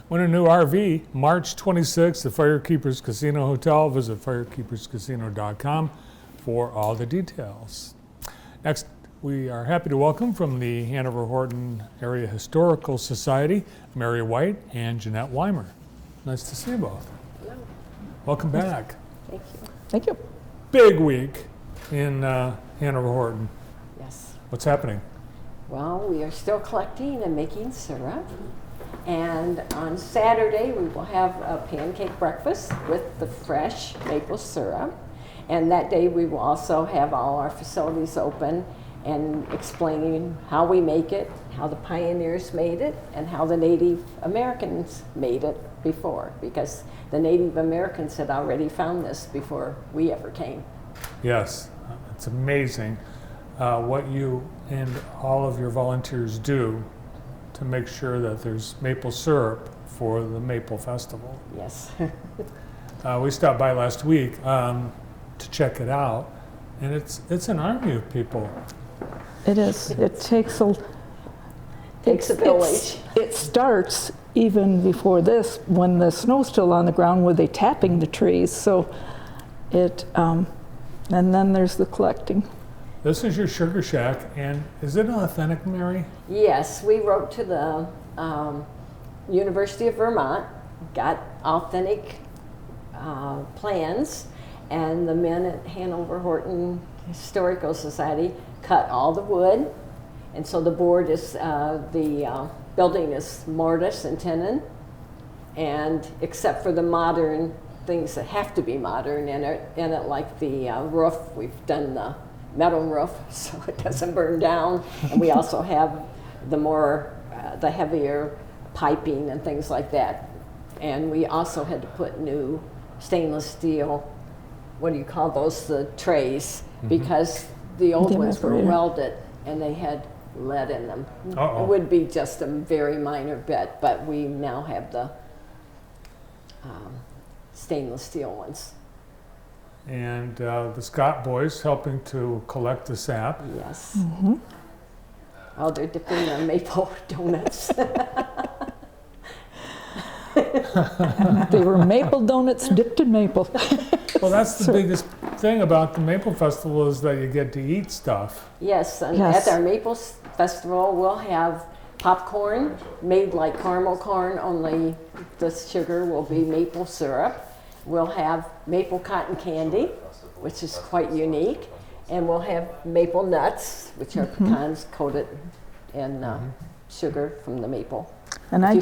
Win a new RV March 26th at Firekeepers Casino Hotel. Visit firekeeperscasino.com for all the details. Next, we are happy to welcome from the Hanover-Horton Area Historical Society, Mary White and Jeanette Weimer. Nice to see you both. Hello. Welcome back. Thank you. Thank you. Big week in Hanover-Horton. Yes. What's happening? Well, we are still collecting and making syrup. And on Saturday, we will have a pancake breakfast with the fresh maple syrup. And that day, we will also have all our facilities open and explaining how we make it, how the pioneers made it, and how the Native Americans made it before, because the Native Americans had already found this before we ever came. Yes, it's amazing what you and all of your volunteers do to make sure that there's maple syrup for the Maple Festival. Yes. We stopped by last week to check it out, and it's an army of people. It is. It takes a village. It starts even before this, when the snow's still on the ground, where they're tapping the trees. So it, and then there's the collecting. This is your sugar shack, and is it authentic, Mary? Yes, we wrote to the University of Vermont, got authentic plans, and the men at Hanover-Horton Historical Society cut all the wood, and so the board is, the building is mortise and tenon, and except for the modern things that have to be modern in it, like the roof, we've done the metal roof so it doesn't burn down, and we also have the heavier piping and things like that. And we also had to put new stainless steel, what do you call those, the trays, because the old ones were welded and they had lead in them. Uh-oh. It would be just a very minor bit, but we now have the stainless steel ones. And the Scott boys helping to collect the sap. Yes. Mm-hmm. Oh, they're dipping their maple donuts. They were maple donuts dipped in maple. Well, that's the biggest thing about the Maple Festival is that you get to eat stuff. Yes, and Yes. at our Maple Festival, we'll have popcorn made like caramel corn, only the sugar will be maple syrup. We'll have maple cotton candy, which is quite unique, and we'll have maple nuts, which are pecans coated in sugar from the maple. And I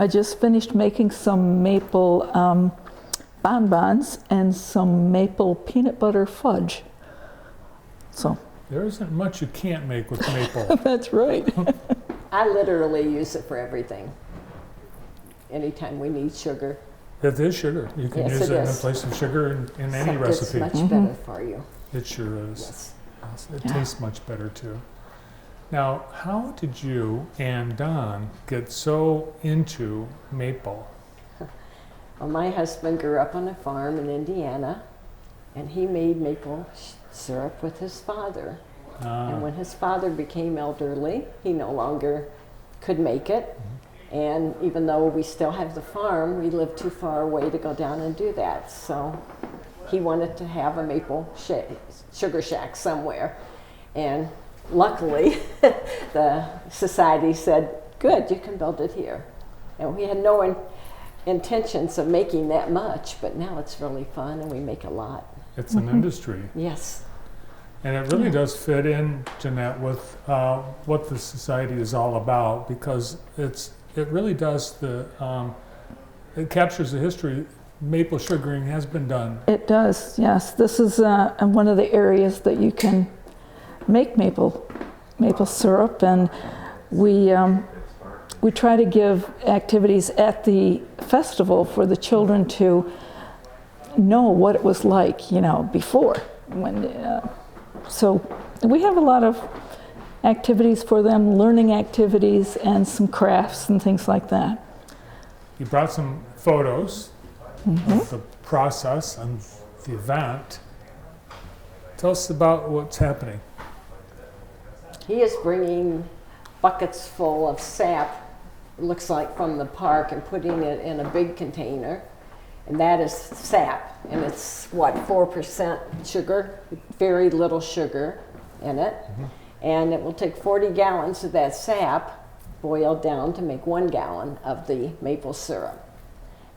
just finished making some maple bonbons and some maple peanut butter fudge. So There isn't much you can't make with maple. that's right. I literally use it for everything. Anytime we need sugar, It is sugar. You can Yes, use it it in is. place of sugar in any except recipe. it's much better for you. It sure is. Yes. Yes, it Yeah. tastes much better too. Now, how did you and Don get so into maple? Well, my husband grew up on a farm in Indiana, and he made maple syrup with his father. And when his father became elderly, he no longer could make it. And even though we still have the farm, we lived too far away to go down and do that. So he wanted to have a maple sugar shack somewhere. And luckily, the society said, good, you can build it here. And we had no intentions of making that much, but now it's really fun and we make a lot. It's an industry. Yes. And it really does fit in, Jeanette, with what the society is all about, because it really does it captures the history. Maple sugaring has been done. It does, yes. This is one of the areas that you can make maple syrup, and we try to give activities at the festival for the children to know what it was like, before. So we have a lot of activities for them, learning activities, and some crafts and things like that. You brought some photos of the process and the event. Tell us about what's happening. He is bringing buckets full of sap looks like from the park and putting it in a big container. And that is sap, and it's what, 4% sugar, very little sugar in it. And it will take 40 gallons of that sap boiled down to make 1 gallon of the maple syrup.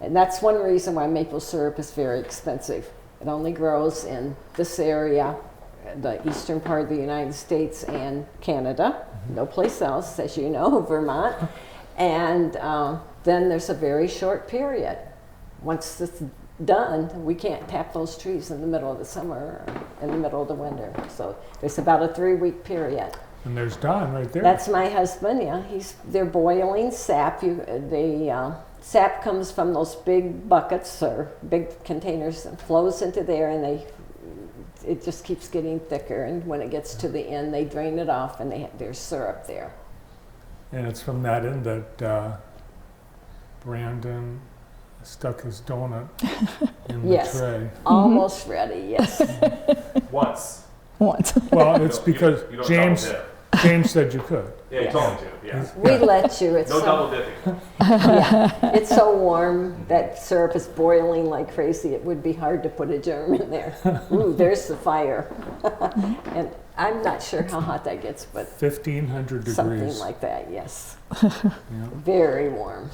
And that's one reason why maple syrup is very expensive. It only grows in this area, the eastern part of the United States and Canada, no place else, as you know, Vermont. And then there's a very short period. Once it's done, we can't tap those trees in the middle of the summer or in the middle of the winter. So there's about a 3-week period. And there's Don right there. That's my husband, yeah. They're boiling sap. The sap comes from those big buckets or big containers and flows into there, and it just keeps getting thicker. And when it gets to the end, they drain it off, and there's syrup there. And it's from that end that Brandon stuck his donut in the tray. Almost ready, yes. Once. Well, it's because you don't James double James said you could. Yeah, you told me to. Yes. We let you. It's No so, double dipping. yeah, it's so warm that syrup is boiling like crazy. It would be hard to put a germ in there. Ooh, there's the fire. And I'm not sure how hot that gets, but 1,500 degrees. something like that, yes. Yeah. Very warm.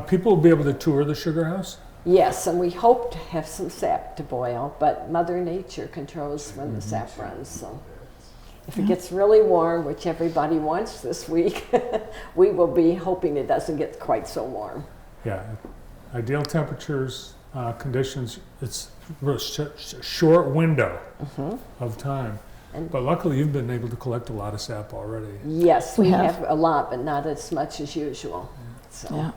People will be able to tour the sugar house? Yes, and we hope to have some sap to boil, but Mother Nature controls when the sap runs. So if it gets really warm, which everybody wants this week, we will be hoping it doesn't get quite so warm. Yeah. Ideal temperatures, conditions, it's a short window of time. But luckily you've been able to collect a lot of sap already. Yes, we have a lot, but not as much as usual. So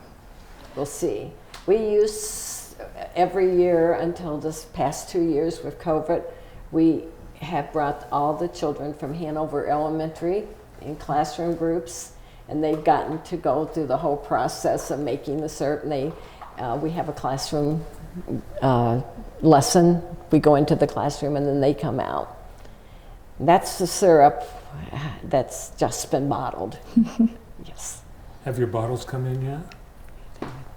we'll see. We use every year until this past 2 years with COVID, we have brought all the children from Hanover Elementary in classroom groups, and they've gotten to go through the whole process of making the syrup. And we have a classroom lesson. We go into the classroom and then they come out. That's the syrup that's just been bottled. Yes. Have your bottles come in yet?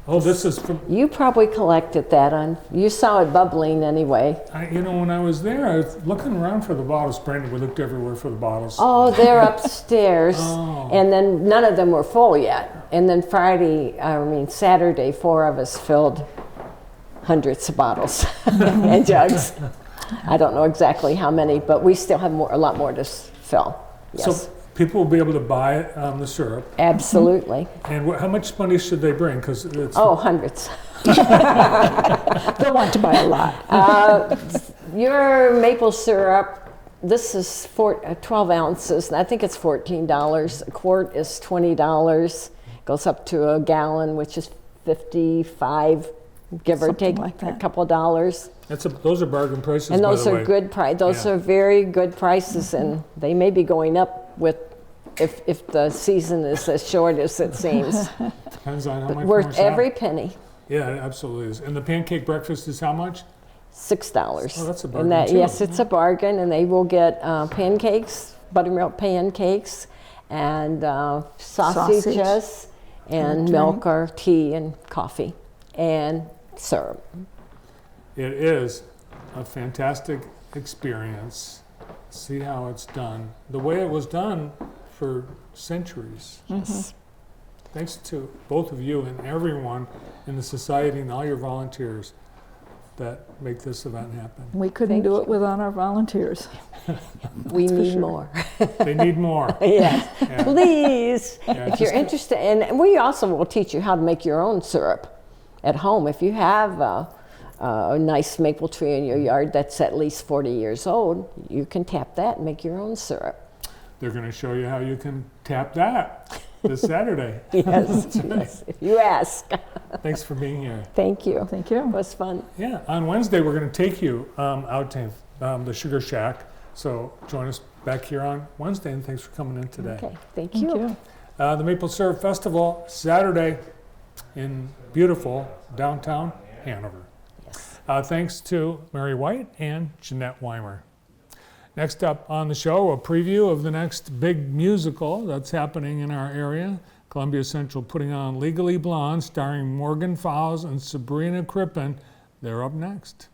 Oh, this is from... You probably collected that you saw it bubbling anyway. when I was there, I was looking around for the bottles. Brandon, we looked everywhere for the bottles. Oh, they're upstairs. Oh. And then none of them were full yet. And then Saturday, 4 of us filled hundreds of bottles and jugs. I don't know exactly how many, but we still have a lot more to fill. Yes. So people will be able to buy the syrup. Absolutely. And how much money should they bring? Because it's... Oh, hundreds. They'll want to buy a lot. Your maple syrup, this is 12 ounces, and I think it's $14. A quart is $20. Goes up to a gallon, which is $55, give or Something take like that. a couple of dollars. Those are bargain prices, And by those the are way. good price. Those are very good prices, and they may be going up with if the season is as short as it seems. Depends on how much Worth more sap. every penny. Yeah, it absolutely is. And the pancake breakfast is how much? $6. Oh, that's a And bargain, too. yes, it's a bargain, and they will get pancakes, buttermilk pancakes, and sausages, and milk or tea and coffee, and syrup. It is a fantastic experience. See how it's done. The way it was done for centuries. Yes. Thanks to both of you and everyone in the society and all your volunteers that make this event happen. We couldn't do it without our volunteers. We need sure. more. They need more. Yes, Yeah. please. Yeah, If you're just- interested, and we also will teach you how to make your own syrup at home. If you have a nice maple tree in your yard that's at least 40 years old, you can tap that and make your own syrup. They're going to show you how you can tap that this Saturday. Yes, yes, if you ask. Thanks for being here. Thank you. Thank you. It was fun. Yeah, on Wednesday we're going to take you out to the Sugar Shack. So join us back here on Wednesday, and thanks for coming in today. Okay, thank Thank you. you. The Maple Syrup Festival, Saturday in beautiful downtown Hanover. Yes. Thanks to Mary White and Jeanette Weimer. Next up on the show, a preview of the next big musical that's happening in our area Columbia Central putting on Legally Blonde, starring Morgan Fowles and Sabrina Crippen. They're up next.